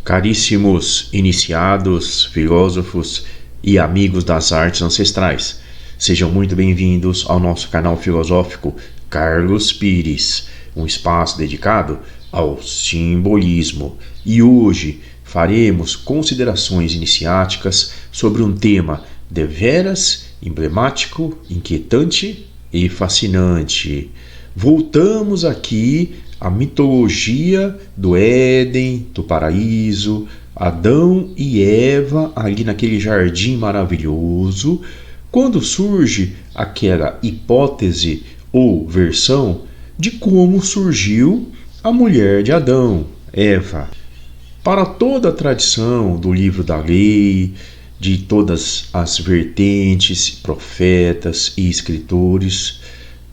Caríssimos iniciados, filósofos e amigos das artes ancestrais, sejam muito bem-vindos ao nosso canal filosófico Carlos Pires, um espaço dedicado ao simbolismo. E hoje faremos considerações iniciáticas sobre um tema deveras emblemático, inquietante e fascinante. Voltamos aqui à mitologia do Éden, do paraíso, Adão e Eva ali naquele jardim maravilhoso, quando surge aquela hipótese ou versão de como surgiu a mulher de Adão, Eva. Para toda a tradição do livro da lei, de todas as vertentes, profetas e escritores,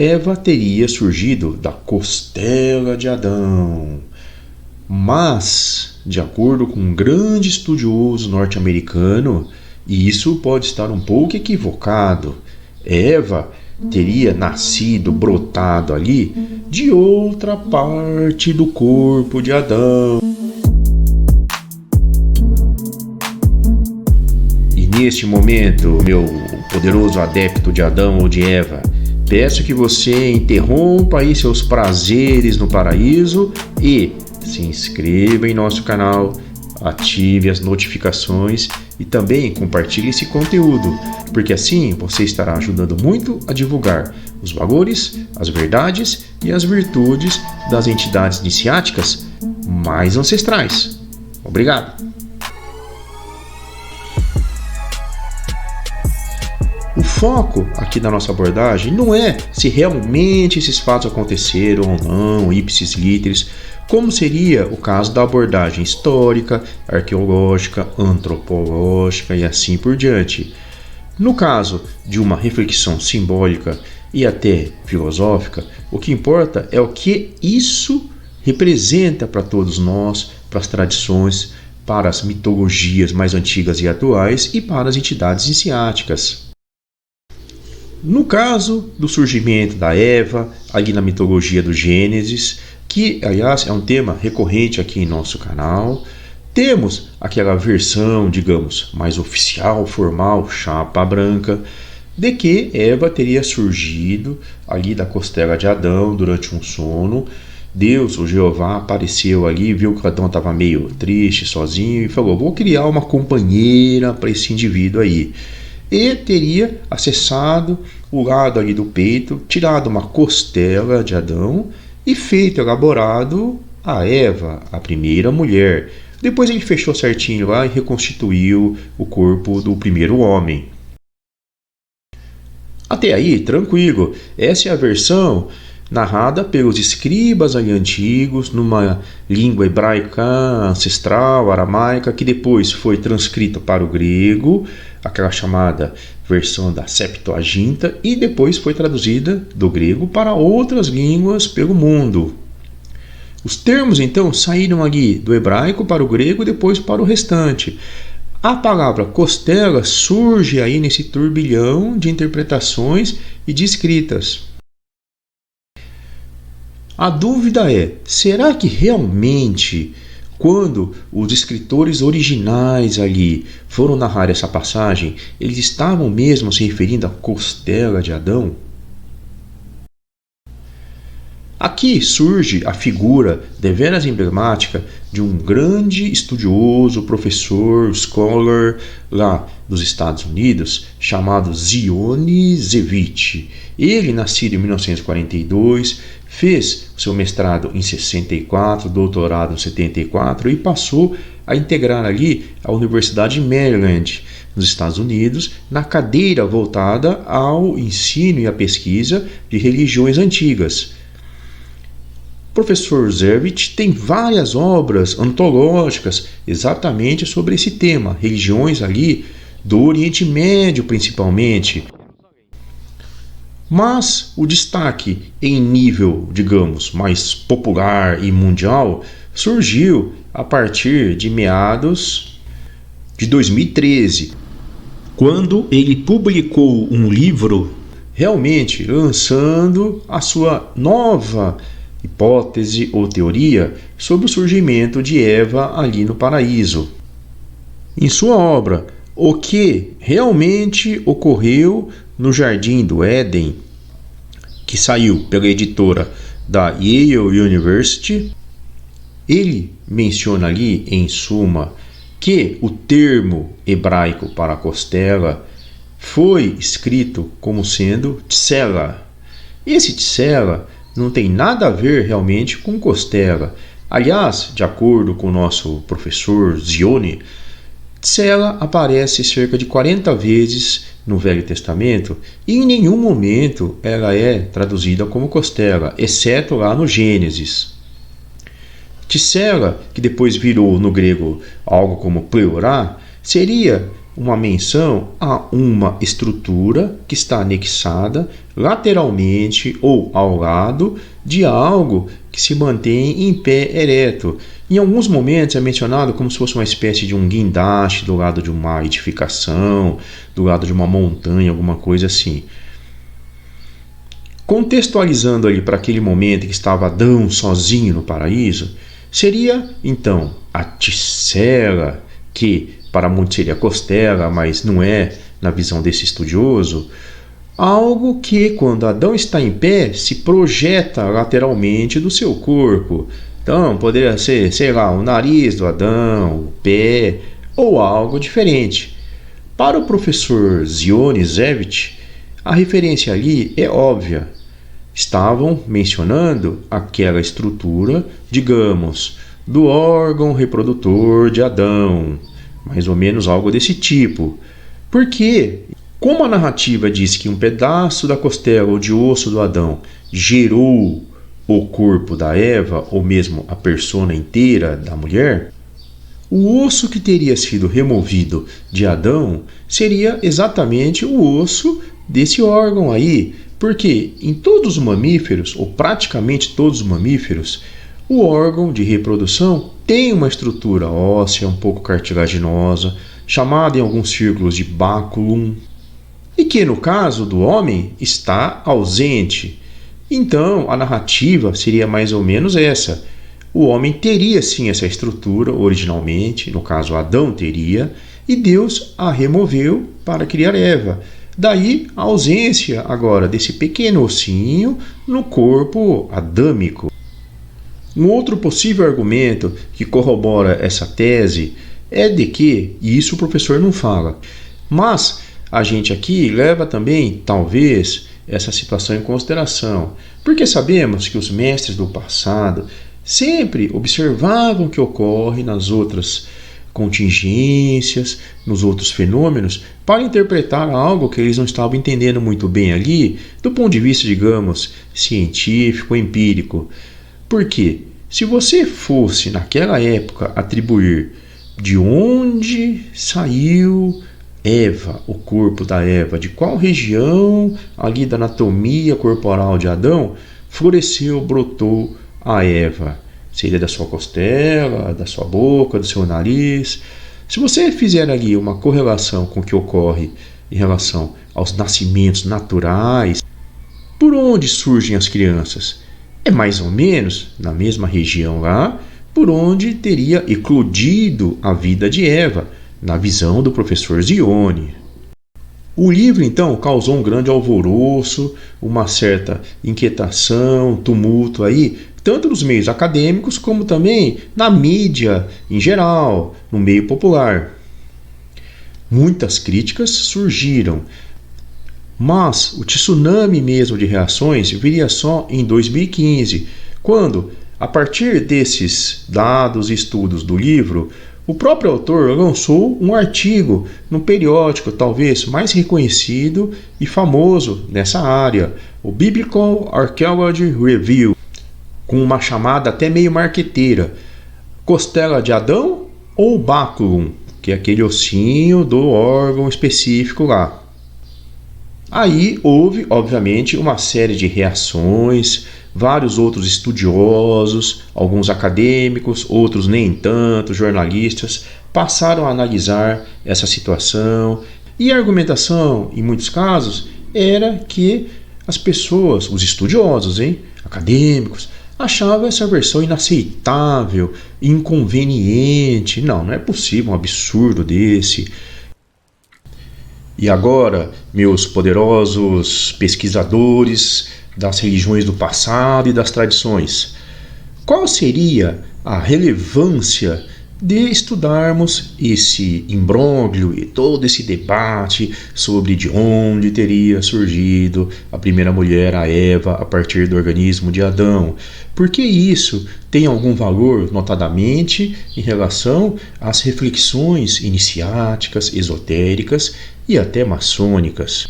Eva teria surgido da costela de Adão. Mas, de acordo com um grande estudioso norte-americano, isso pode estar um pouco equivocado. Eva teria nascido, brotado ali de outra parte do corpo de Adão. E neste momento, meu poderoso adepto de Adão ou de Eva, peço que você interrompa aí seus prazeres no paraíso e se inscreva em nosso canal, ative as notificações e também compartilhe esse conteúdo, porque assim você estará ajudando muito a divulgar os valores, as verdades e as virtudes das entidades iniciáticas mais ancestrais. Obrigado! O foco aqui da nossa abordagem não é se realmente esses fatos aconteceram ou não, ipsis literis, como seria o caso da abordagem histórica, arqueológica, antropológica e assim por diante. No caso de uma reflexão simbólica e até filosófica, o que importa é o que isso representa para todos nós, para as tradições, para as mitologias mais antigas e atuais e para as entidades iniciáticas. No caso do surgimento da Eva, ali na mitologia do Gênesis, que aliás é um tema recorrente aqui em nosso canal, temos aquela versão, digamos, mais oficial, formal, chapa branca, de que Eva teria surgido ali da costela de Adão durante um sono. Deus, o Jeová, apareceu ali, viu que Adão estava meio triste, sozinho, e falou: vou criar uma companheira para esse indivíduo aí. E teria acessado o lado ali do peito, tirado uma costela de Adão e feito, elaborado a Eva, a primeira mulher. Depois ele fechou certinho lá e reconstituiu o corpo do primeiro homem. Até aí, tranquilo. Essa é a versão narrada pelos escribas ali antigos, numa língua hebraica ancestral, aramaica, que depois foi transcrita para o grego, aquela chamada versão da Septuaginta, e depois foi traduzida do grego para outras línguas pelo mundo. Os termos então saíram ali do hebraico para o grego e depois para o restante. A palavra costela surge aí nesse turbilhão de interpretações e de escritas. A dúvida é, será que realmente, quando os escritores originais ali foram narrar essa passagem, eles estavam mesmo se referindo à costela de Adão? Aqui surge a figura deveras emblemática de um grande estudioso, professor, scholar lá dos Estados Unidos, chamado Zion Zevich. Ele, nascido em 1942, fez seu mestrado em 64, doutorado em 74 e passou a integrar ali a Universidade de Maryland, nos Estados Unidos, na cadeira voltada ao ensino e à pesquisa de religiões antigas. O professor Zevich tem várias obras antológicas exatamente sobre esse tema, religiões ali do Oriente Médio principalmente. Mas o destaque em nível, digamos, mais popular e mundial surgiu a partir de meados de 2013, quando ele publicou um livro realmente lançando a sua nova hipótese ou teoria sobre o surgimento de Eva ali no paraíso. Em sua obra, O que realmente ocorreu no Jardim do Éden, que saiu pela editora da Yale University, ele menciona ali, em suma, que o termo hebraico para costela foi escrito como sendo tsela. Esse tsela não tem nada a ver realmente com costela. Aliás, de acordo com o nosso professor Zione, tsela aparece cerca de 40 vezes no Velho Testamento e em nenhum momento ela é traduzida como costela, exceto lá no Gênesis. Tsela, que depois virou no grego algo como pleurá, seria uma menção a uma estrutura que está anexada lateralmente ou ao lado de algo que se mantém em pé ereto. Em alguns momentos é mencionado como se fosse uma espécie de um guindaste do lado de uma edificação, do lado de uma montanha, alguma coisa assim. Contextualizando ali para aquele momento em que estava Adão sozinho no paraíso, seria então a tsela, que para muitos seria costela, mas não é na visão desse estudioso, algo que quando Adão está em pé se projeta lateralmente do seu corpo. Então poderia ser, sei lá, o nariz do Adão, o pé ou algo diferente. Para o professor Zione Zevich, a referência ali é óbvia. Estavam mencionando aquela estrutura, digamos, do órgão reprodutor de Adão, mais ou menos algo desse tipo. Porque, como a narrativa diz que um pedaço da costela ou de osso do Adão gerou o corpo da Eva, ou mesmo a persona inteira da mulher, o osso que teria sido removido de Adão seria exatamente o osso desse órgão aí, porque em todos os mamíferos, ou praticamente todos os mamíferos, o órgão de reprodução tem uma estrutura óssea um pouco cartilaginosa, chamada em alguns círculos de baculum, e que no caso do homem está ausente. Então a narrativa seria mais ou menos essa. O homem teria sim essa estrutura originalmente, no caso Adão teria, e Deus a removeu para criar Eva. Daí a ausência agora desse pequeno ossinho no corpo adâmico. Um outro possível argumento que corrobora essa tese é de que, e isso o professor não fala, mas a gente aqui leva também, talvez, essa situação em consideração, porque sabemos que os mestres do passado sempre observavam o que ocorre nas outras contingências, nos outros fenômenos, para interpretar algo que eles não estavam entendendo muito bem ali, do ponto de vista, digamos, científico, empírico. Por quê? Se você fosse, naquela época, atribuir de onde saiu Eva, o corpo da Eva, de qual região ali da anatomia corporal de Adão floresceu, brotou a Eva, seria da sua costela, da sua boca, do seu nariz. Se você fizer ali uma correlação com o que ocorre em relação aos nascimentos naturais, por onde surgem as crianças? É mais ou menos na mesma região lá, por onde teria eclodido a vida de Eva, na visão do professor Zione. O livro, então, causou um grande alvoroço, uma certa inquietação, tumulto aí, tanto nos meios acadêmicos como também na mídia em geral, no meio popular. Muitas críticas surgiram, mas o tsunami mesmo de reações viria só em 2015, quando, a partir desses dados e estudos do livro, o próprio autor lançou um artigo no periódico talvez mais reconhecido e famoso nessa área, o Biblical Archaeology Review, com uma chamada até meio marqueteira: costela de Adão ou baculum, que é aquele ossinho do órgão específico lá. Aí houve, obviamente, uma série de reações, vários outros estudiosos, alguns acadêmicos, outros nem tanto, jornalistas, passaram a analisar essa situação, e a argumentação, em muitos casos, era que as pessoas, os estudiosos, acadêmicos, achava essa versão inaceitável, inconveniente. Não é possível um absurdo desse. E agora, meus poderosos pesquisadores das religiões do passado e das tradições, qual seria a relevância de estudarmos esse imbróglio e todo esse debate sobre de onde teria surgido a primeira mulher, a Eva, a partir do organismo de Adão? Porque isso tem algum valor, notadamente, em relação às reflexões iniciáticas, esotéricas e até maçônicas.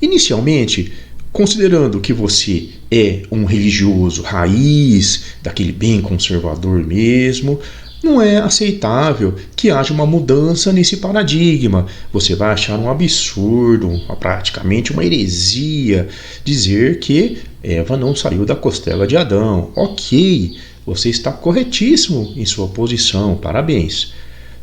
Inicialmente, considerando que você é um religioso raiz, daquele bem conservador mesmo, não é aceitável que haja uma mudança nesse paradigma. Você vai achar um absurdo, praticamente uma heresia, dizer que Eva não saiu da costela de Adão. Ok, você está corretíssimo em sua posição, parabéns.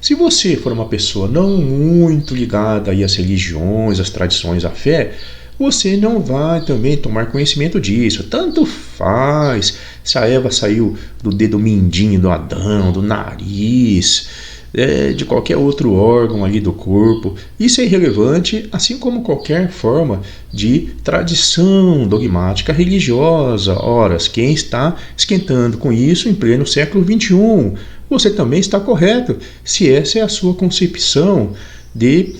Se você for uma pessoa não muito ligada aí às religiões, às tradições, à fé, você não vai também tomar conhecimento disso. Tanto faz se a Eva saiu do dedo mindinho do Adão, do nariz, de qualquer outro órgão ali do corpo. Isso é irrelevante, assim como qualquer forma de tradição dogmática religiosa. Ora, quem está esquentando com isso em pleno século XXI? Você também está correto, se essa é a sua concepção de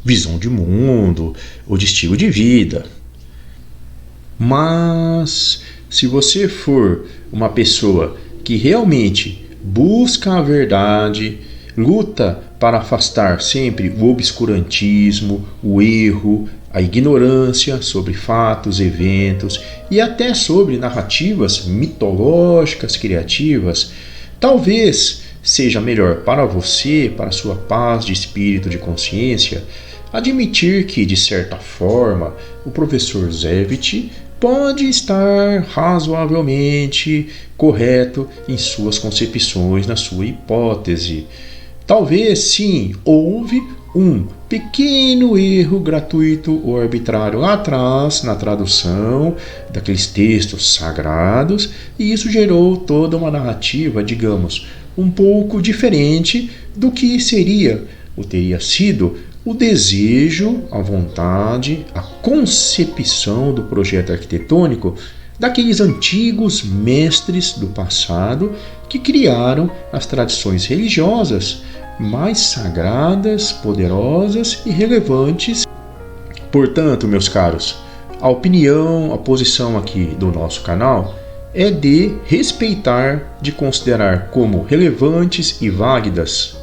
visão de mundo ou de estilo de vida. Mas se você for uma pessoa que realmente busca a verdade, luta para afastar sempre o obscurantismo, o erro, a ignorância sobre fatos, eventos e até sobre narrativas mitológicas criativas, talvez seja melhor para você, para a sua paz de espírito, de consciência, admitir que, de certa forma, o professor Zevich pode estar razoavelmente correto em suas concepções, na sua hipótese. Talvez, sim, houve um pequeno erro gratuito ou arbitrário lá atrás, na tradução daqueles textos sagrados, e isso gerou toda uma narrativa, digamos, um pouco diferente do que seria ou teria sido o desejo, a vontade, a concepção do projeto arquitetônico daqueles antigos mestres do passado que criaram as tradições religiosas mais sagradas, poderosas e relevantes. Portanto, meus caros, a opinião, a posição aqui do nosso canal é de respeitar, de considerar como relevantes e válidas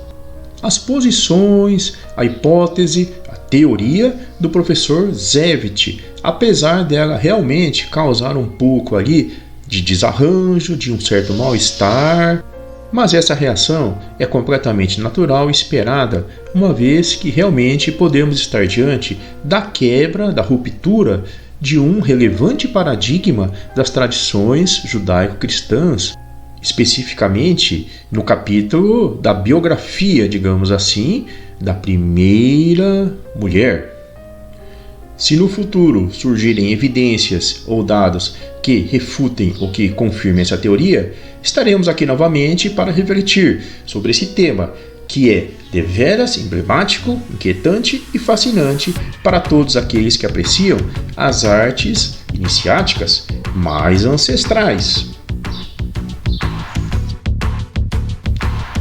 as posições, a hipótese, a teoria do professor Zevich, apesar dela realmente causar um pouco ali de desarranjo, de um certo mal-estar, mas essa reação é completamente natural e esperada, uma vez que realmente podemos estar diante da quebra, da ruptura de um relevante paradigma das tradições judaico-cristãs, especificamente no capítulo da biografia, digamos assim, da primeira mulher. Se no futuro surgirem evidências ou dados que refutem ou que confirmem essa teoria, estaremos aqui novamente para refletir sobre esse tema, que é deveras emblemático, inquietante e fascinante para todos aqueles que apreciam as artes iniciáticas mais ancestrais.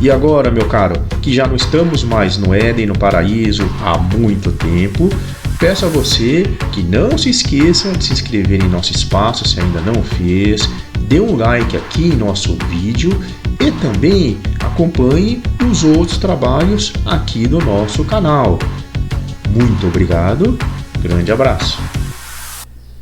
E agora, meu caro, que já não estamos mais no Éden, no paraíso, há muito tempo, peço a você que não se esqueça de se inscrever em nosso espaço se ainda não fez, dê um like aqui em nosso vídeo e também acompanhe os outros trabalhos aqui do nosso canal. Muito obrigado, grande abraço.